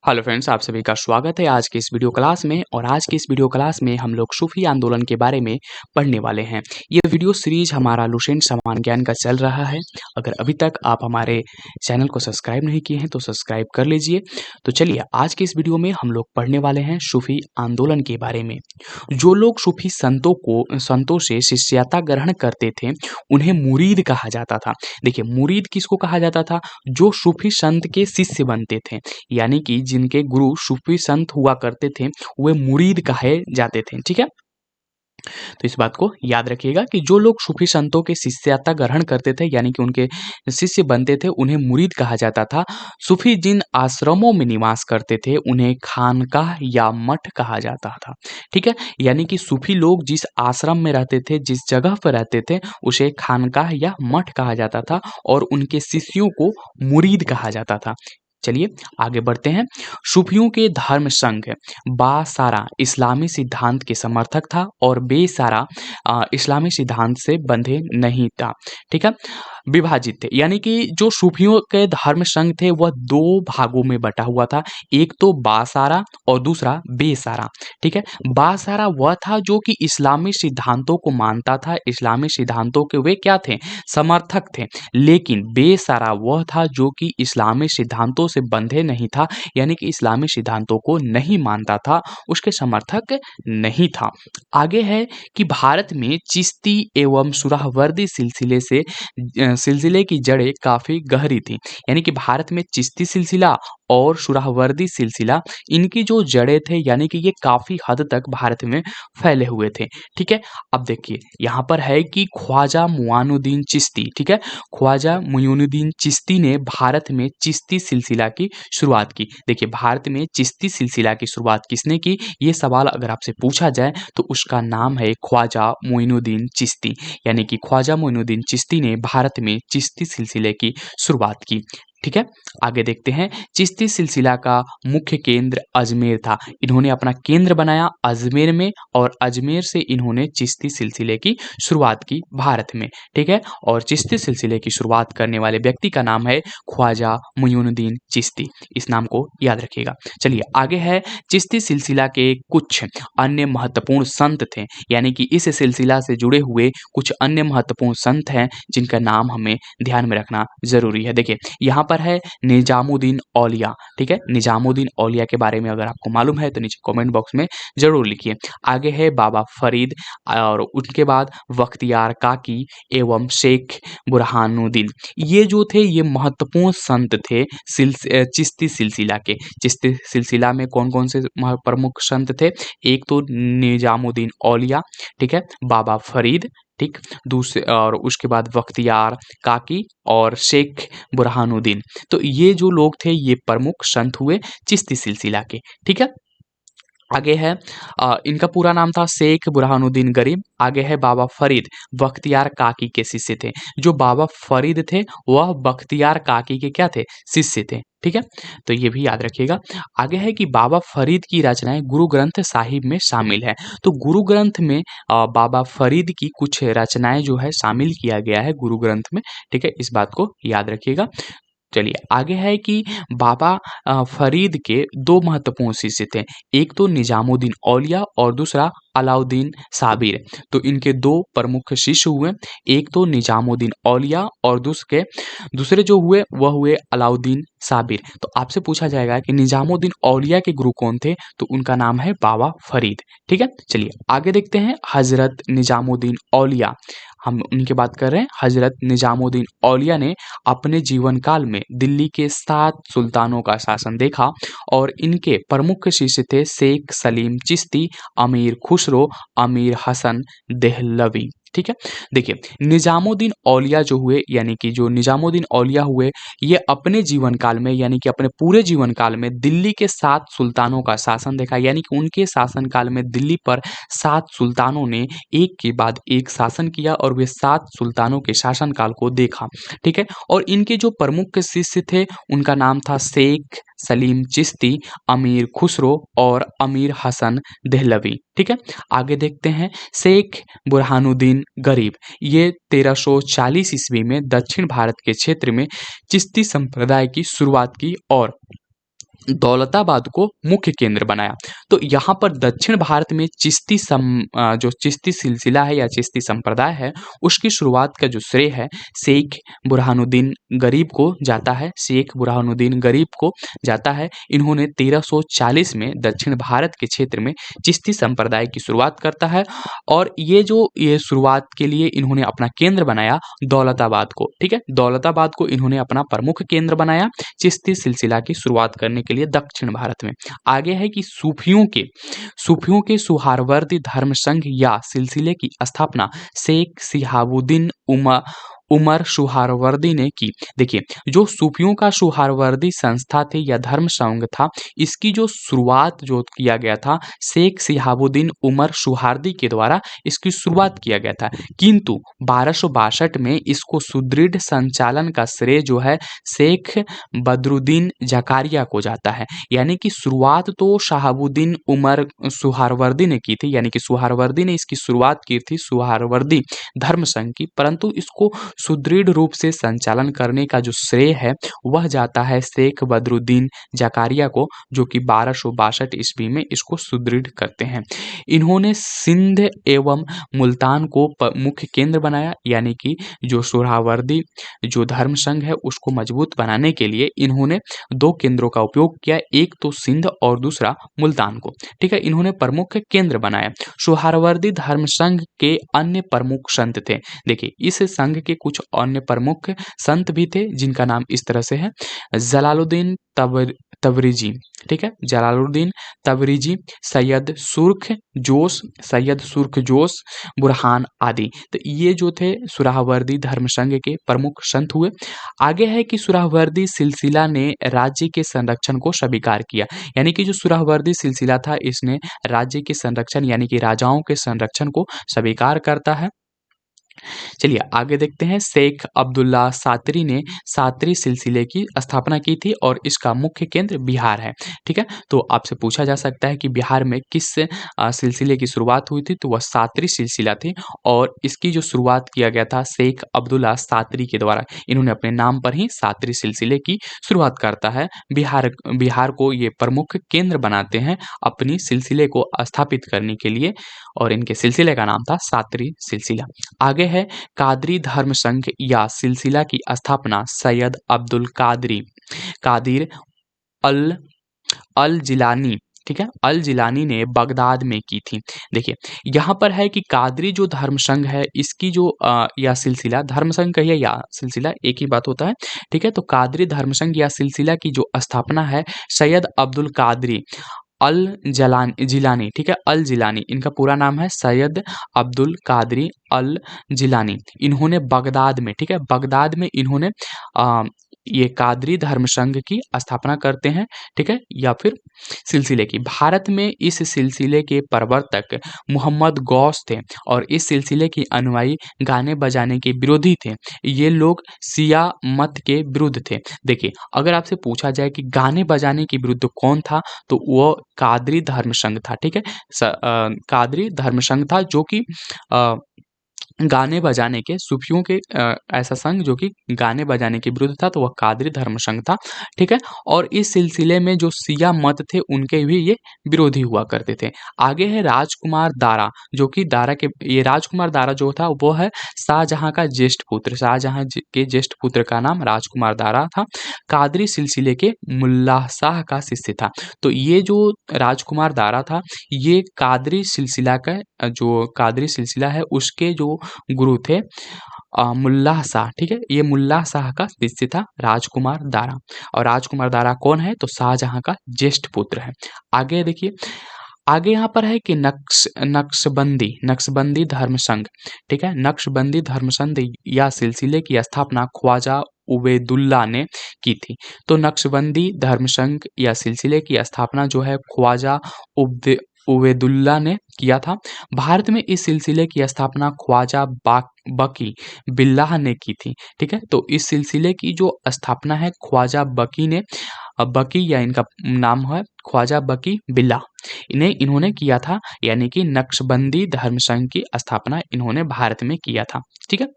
Hello friends, आप सभी का स्वागत है आज के इस वीडियो क्लास में। और आज के इस वीडियो क्लास में हम लोग सूफी आंदोलन के बारे में पढ़ने वाले हैं। ये वीडियो सीरीज हमारा लुसेंट समान ज्ञान का चल रहा है। अगर अभी तक आप हमारे चैनल को सब्सक्राइब नहीं किए हैं तो सब्सक्राइब कर लीजिए। तो चलिए आज के इस वीडियो में हम लोग पढ़ने वाले हैं सूफी आंदोलन के बारे में। जो लोग सूफी संतों से शिष्यता ग्रहण करते थे उन्हें मुरीद कहा जाता था। देखिए, मुरीद किसको कहा जाता था? जो सूफी संत के शिष्य बनते थे, यानी कि जिनके गुरु सूफी संत हुआ करते थे वे मुरीद कहे जाते थे। ठीक है, तो इस बात को याद रखिएगा कि जो लोग सूफी संतों के शिष्यता ग्रहण करते थे यानी कि उनके शिष्य बनते थे उन्हें मुरीद कहा जाता था। सूफी जिन आश्रमों में निवास करते थे उन्हें खानकाह या मठ कहा जाता था। ठीक है, यानी कि सूफी लोग जिस आश्रम में रहते थे, जिस जगह पर रहते थे, उसे खानकाह या मठ कहा जाता था और उनके शिष्यों को मुरीद कहा जाता था। चलिए आगे बढ़ते हैं। सूफियों के धर्म संघ बासारा इस्लामी सिद्धांत के समर्थक था और बेसारा इस्लामी सिद्धांत से बंधे नहीं था। ठीक है, विभाजित थे, यानी कि जो सूफियों के धर्म संघ थे वह दो भागों में बटा हुआ था। एक तो बासारा और दूसरा बेसारा। ठीक है, बासारा वह था जो कि इस्लामी सिद्धांतों को मानता था, इस्लामी सिद्धांतों के वे क्या थे? समर्थक थे। लेकिन बेसारा वह था जो कि इस्लामी सिद्धांतों से बंधे नहीं था, यानी कि इस्लामी सिद्धांतों को नहीं मानता था, उसके समर्थक नहीं था। आगे है कि भारत में चिश्ती एवं सुहरावर्दी सिलसिले की जड़ें काफी गहरी थी। यानी कि भारत में चिश्ती सिलसिला और सुहरावर्दी सिलसिला, इनकी जो जड़ें थे यानी कि ये काफी हद तक भारत में फैले हुए थे। ठीक है, अब देखिए यहाँ पर है कि ख्वाजा मुआनुद्दीन चिश्ती, ठीक है, ख्वाजा मुइनुद्दीन चिश्ती ने भारत में चिश्ती सिलसिला की शुरुआत की। देखिए, भारत में चिश्ती सिलसिला की शुरुआत किसने की? ये सवाल अगर आपसे पूछा जाए तो उसका नाम है ख्वाजा मुइनुद्दीन चिश्ती। यानी कि ख्वाजा मुइनुद्दीन चिश्ती ने भारत में चिश्ती सिलसिले की शुरुआत की। ठीक है, आगे देखते हैं। चिश्ती सिलसिला का मुख्य केंद्र अजमेर था। इन्होंने अपना केंद्र बनाया अजमेर में और अजमेर से इन्होंने चिश्ती सिलसिले की शुरुआत की भारत में। ठीक है, और चिश्ती सिलसिले की शुरुआत करने वाले व्यक्ति का नाम है ख्वाजा मुइनुद्दीन चिश्ती। इस नाम को याद रखिएगा। चलिए आगे है, चिश्ती सिलसिला के कुछ अन्य महत्वपूर्ण संत थे, यानी कि इस सिलसिला से जुड़े हुए कुछ अन्य महत्वपूर्ण संत हैं जिनका नाम हमें ध्यान में रखना जरूरी है। देखिए यहाँ पर है निजामुद्दीन औलिया। ठीक है, निजामुद्दीन औलिया के बारे में अगर आपको मालूम है तो नीचे कमेंट बॉक्स में जरूर लिखिए। आगे है बाबा फरीद और उनके बाद बख्तियार काकी एवं शेख बुरहानुद्दीन। ये जो थे ये महत्वपूर्ण संत थे चिश्ती सिलसिला के। चिश्ती सिलसिला में कौन कौन से प्रमुख संत थे? एक तो निजामुद्दीन औलिया, ठीक है, बाबा फरीद, ठीक, दूसरे और उसके बाद बख्तियार काकी और शेख बुरहानुद्दीन। तो ये जो लोग थे ये प्रमुख संत हुए चिश्ती सिलसिला के। ठीक है, आगे है इनका पूरा नाम था शेख बुरहानुद्दीन गरीब। आगे है बाबा फरीद बख्तियार काकी के शिष्य थे। जो बाबा फरीद थे वह बख्तियार काकी के क्या थे? शिष्य थे। ठीक है, तो ये भी याद रखिएगा। आगे है कि बाबा फरीद की रचनाएं गुरु ग्रंथ साहिब में शामिल है। तो गुरु ग्रंथ में बाबा फरीद की कुछ रचनाएं जो है शामिल किया गया है गुरु ग्रंथ में। ठीक है, इस बात को याद रखिएगा। चलिए आगे है कि बाबा फरीद के दो महत्वपूर्ण शिष्य थे। एक तो निजामुद्दीन औलिया और दूसरा अलाउद्दीन साबिर। तो इनके दो प्रमुख शिष्य हुए। एक तो निजामुद्दीन औलिया और दूसरे जो हुए वह हुए अलाउद्दीन साबिर। तो आपसे पूछा जाएगा कि निजामुद्दीन औलिया के गुरु कौन थे? तो उनका नाम है बाबा फरीद। ठीक है, चलिए आगे देखते हैं। हजरत निजामुद्दीन औलिया, हम उनकी बात कर रहे हैं। हजरत निजामुद्दीन औलिया ने अपने जीवन काल में दिल्ली के 7 सुल्तानों का शासन देखा और इनके प्रमुख शिष्य थे शेख सलीम चिश्ती, अमीर खुसरो, अमीर हसन देहलवी। ठीक है, देखिए निजामुद्दीन औलिया जो हुए यानी कि जो निजामुद्दीन औलिया हुए ये अपने जीवन काल में यानी कि अपने पूरे जीवन काल में दिल्ली के 7 सुल्तानों का शासन देखा। यानी कि उनके शासन काल में दिल्ली पर 7 सुल्तानों ने एक के बाद एक शासन किया और वे 7 सुल्तानों के शासनकाल को देखा। ठीक है, और इनके जो प्रमुख शिष्य थे उनका नाम था शेख सलीम चिश्ती, अमीर खुसरो और अमीर हसन देहलवी। ठीक है, आगे देखते हैं। शेख बुरहानुद्दीन गरीब, ये 1340 ईस्वी में दक्षिण भारत के क्षेत्र में चिश्ती संप्रदाय की शुरुआत की और दौलताबाद को मुख्य केंद्र बनाया। तो यहाँ पर दक्षिण भारत में जो चिश्ती सिलसिला है या चिश्ती संप्रदाय है, उसकी शुरुआत का जो श्रेय है शेख बुरहानुद्दीन गरीब को जाता है। शेख बुरहानुद्दीन गरीब को जाता है। इन्होंने 1340 में दक्षिण भारत के क्षेत्र में चिश्ती संप्रदाय की शुरुआत करता है और ये शुरुआत के लिए इन्होंने अपना केंद्र बनाया दौलताबाद को। ठीक है, दौलताबाद को इन्होंने अपना प्रमुख केंद्र बनाया चिश्ती सिलसिला की शुरुआत करने के लिए दक्षिण भारत में। आगे है कि सूफियों के सुहारवर्दी धर्म संघ या सिलसिले की स्थापना शेख शिहाबुद्दीन उमर सुहारवर्दी ने की। देखिए, जो सूफियों का सुहारवर्दी संस्था थी या धर्म संघ था, इसकी जो शुरुआत जो किया गया था शेख शिहाबुद्दीन उमर सुहारदी के द्वारा इसकी शुरुआत किया गया था, किंतु 1262 में इसको सुदृढ़ संचालन का श्रेय जो है शेख बदरुद्दीन जकारिया को जाता है। यानी कि शुरुआत तो शहाबुद्दीन उमर सुहारवर्दी ने की थी, यानी कि सुहारवर्दी ने इसकी शुरुआत की थी, सुहारवर्दी धर्म संघ की, परंतु इसको सुदृढ़ रूप से संचालन करने का जो श्रेय है वह जाता है शेख बदरुद्दीन जकारिया को, जो कि 1262 ईस्वी में इसको सुदृढ़ करते हैं। इन्होंने सिंध एवं मुल्तान को मुख्य केंद्र बनाया, यानी कि जो सोहरावर्दी जो धर्म संघ है उसको मजबूत बनाने के लिए इन्होंने 2 केंद्रों का उपयोग किया, एक तो सिंध और दूसरा मुल्तान को। ठीक है, इन्होंने प्रमुख केंद्र बनाया। सोहरावर्दी धर्म संघ के अन्य प्रमुख संत थे। देखिए, इस संघ के कुछ अन्य प्रमुख संत भी थे जिनका नाम इस तरह से है जलालुद्दीन तबरेजी। ठीक है, जलालुद्दीन तबरेजी, सैयद सुर्ख जोश, बुरहान आदि। तो ये जो थे सुहरावर्दी धर्म संघ के प्रमुख संत हुए। आगे है कि सुहरावर्दी सिलसिला ने राज्य के संरक्षण को स्वीकार किया, यानी कि जो सुहरावर्दी सिलसिला था इसने राज्य के संरक्षण यानी कि राजाओं के संरक्षण को स्वीकार करता है। चलिए आगे देखते हैं। शेख अब्दुल्ला सातरी ने सातरी सिलसिले की स्थापना की थी और इसका मुख्य केंद्र बिहार है। ठीक है, तो आपसे पूछा जा सकता है कि बिहार में किस सिलसिले की शुरुआत हुई थी, तो वह सातरी सिलसिला थी और इसकी जो शुरुआत किया गया था शेख अब्दुल्ला सातरी के द्वारा। इन्होंने अपने नाम पर ही सातरी सिलसिले की शुरुआत करता है। बिहार को ये प्रमुख केंद्र बनाते हैं अपनी सिलसिले को स्थापित करने के लिए और इनके सिलसिले का नाम था सातरी सिलसिला। आगे है कादरी धर्म संघ या सिलसिला की स्थापना सैयद अब्दुल कादिर अल जिलानी, ठीक है, अल जिलानी ने बगदाद में की थी। देखिए, यहाँ पर है कि कादरी जो धर्म संघ है इसकी जो या सिलसिला, धर्म संघ कहिए या सिलसिला एक ही बात होता है। ठीक है, तो कादरी धर्म संघ या सिलसिला की जो स्थापना है सैयद अब्दुल कादरी जिलानी, ठीक है, अल जिलानी, इनका पूरा नाम है सैयद अब्दुल कादरी अल जिलानी। इन्होंने बगदाद में, ठीक है, बगदाद में इन्होंने ये कादरी धर्म संघ की स्थापना करते हैं। ठीक है, या फिर सिलसिले की। भारत में इस सिलसिले के प्रवर्तक मोहम्मद गौस थे और इस सिलसिले की अनुयायी गाने बजाने के विरोधी थे। ये लोग शिया मत के विरुद्ध थे। देखिए, अगर आपसे पूछा जाए कि गाने बजाने के विरुद्ध कौन था, तो वो कादरी धर्म संघ था। ठीक है, कादरी धर्म संघ था जो कि गाने बजाने के सूफियों के ऐसा संघ जो कि गाने बजाने के विरुद्ध था, तो वह कादरी धर्म संघ था। ठीक है, और इस सिलसिले में जो शिया मत थे उनके भी ये विरोधी हुआ करते थे। आगे है राजकुमार दारा, जो कि ये राजकुमार दारा जो था वो है शाहजहां का ज्येष्ठ पुत्र। शाहजहां के ज्येष्ठ पुत्र का नाम राजकुमार दारा था। कादरी सिलसिले के मुल्ला शाह का शिष्य था। तो ये जो राजकुमार दारा था ये कादरी सिलसिला का जो कादरी सिलसिला है उसके जो गुरु थे मुल्ला शाह। ठीक है, ये मुल्ला शाह का शिष्य था राजकुमार दारा। और राजकुमार दारा कौन है, तो शाहजहां का ज्येष्ठ पुत्र है। आगे देखिए, आगे यहाँ पर है कि नक्शबंदी धर्म संघ। ठीक है, नक्शबंदी धर्म संघ या सिलसिले की स्थापना ख्वाजा उबैदुल्ला ने की थी। तो नक्शबंदी धर्म संघ या सिलसिले की स्थापना जो है ख्वाजा उबैदुल्ला ने किया था। भारत में इस सिलसिले की स्थापना ख्वाजा बकी बिल्लाह ने की थी। ठीक है, तो इस सिलसिले की जो स्थापना है ख्वाजा बकी ने, बकी या इनका नाम है ख्वाजा बकी बिल्लाह, इन्होंने किया था। यानी कि नक्शबंदी धर्म संघ की स्थापना इन्होंने भारत में किया था। ठीक है,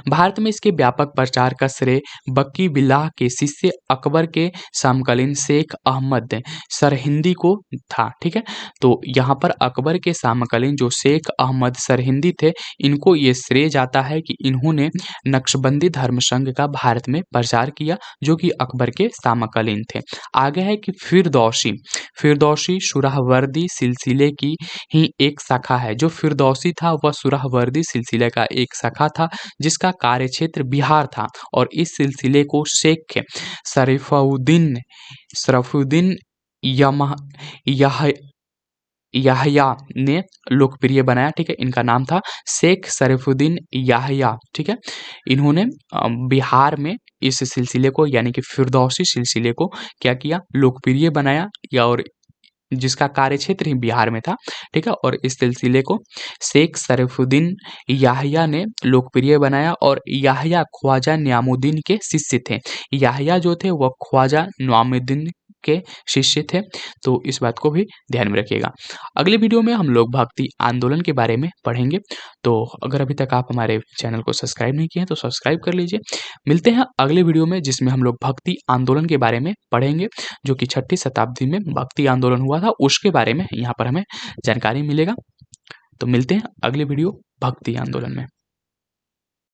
भारत में इसके व्यापक प्रचार का श्रेय बक्की बिल्लाह के शिष्य अकबर के समकालीन शेख अहमद सरहिंदी को था। ठीक है, तो यहाँ पर अकबर के समकालीन जो शेख अहमद सरहिंदी थे, इनको ये श्रेय जाता है कि इन्होंने नक्शबंदी धर्म संघ का भारत में प्रचार किया, जो कि अकबर के समकालीन थे। आगे है कि फिरदौसी सुहरावर्दी सिलसिले की ही एक शाखा है। जो फिरदौसी था वह सुहरावर्दी सिलसिले का एक शाखा था, जिसका कार्यक्षेत्र बिहार था, और इस सिलसिले को शेख शरफुद्दीन यमह यह याहया ने लोकप्रिय बनाया। ठीक है, इनका नाम था शेख शरीफुद्दीन याहया। ठीक है, इन्होंने बिहार में इस सिलसिले को यानी कि फिरदौसी सिलसिले को क्या किया, लोकप्रिय बनाया, या और जिसका कार्यक्षेत्र ही बिहार में था। ठीक है, और इस सिलसिले को शेख शरीफुद्दीन याहया ने लोकप्रिय बनाया, और याहया ख्वाजा नियामुद्दीन के शिष्य थे। याहया जो थे वह ख्वाजा नियामुद्दीन के शिष्य थे, तो इस बात को भी ध्यान में रखिएगा। अगले वीडियो में हम लोग भक्ति आंदोलन के बारे में पढ़ेंगे, तो अगर अभी तक आप हमारे चैनल को सब्सक्राइब नहीं किए हैं तो सब्सक्राइब कर लीजिए। मिलते हैं अगले वीडियो में, जिसमें हम लोग भक्ति आंदोलन के बारे में पढ़ेंगे, जो कि 6ठी शताब्दी में भक्ति आंदोलन हुआ था, उसके बारे में यहाँ पर हमें जानकारी मिलेगा। तो मिलते हैं अगले वीडियो भक्ति आंदोलन में।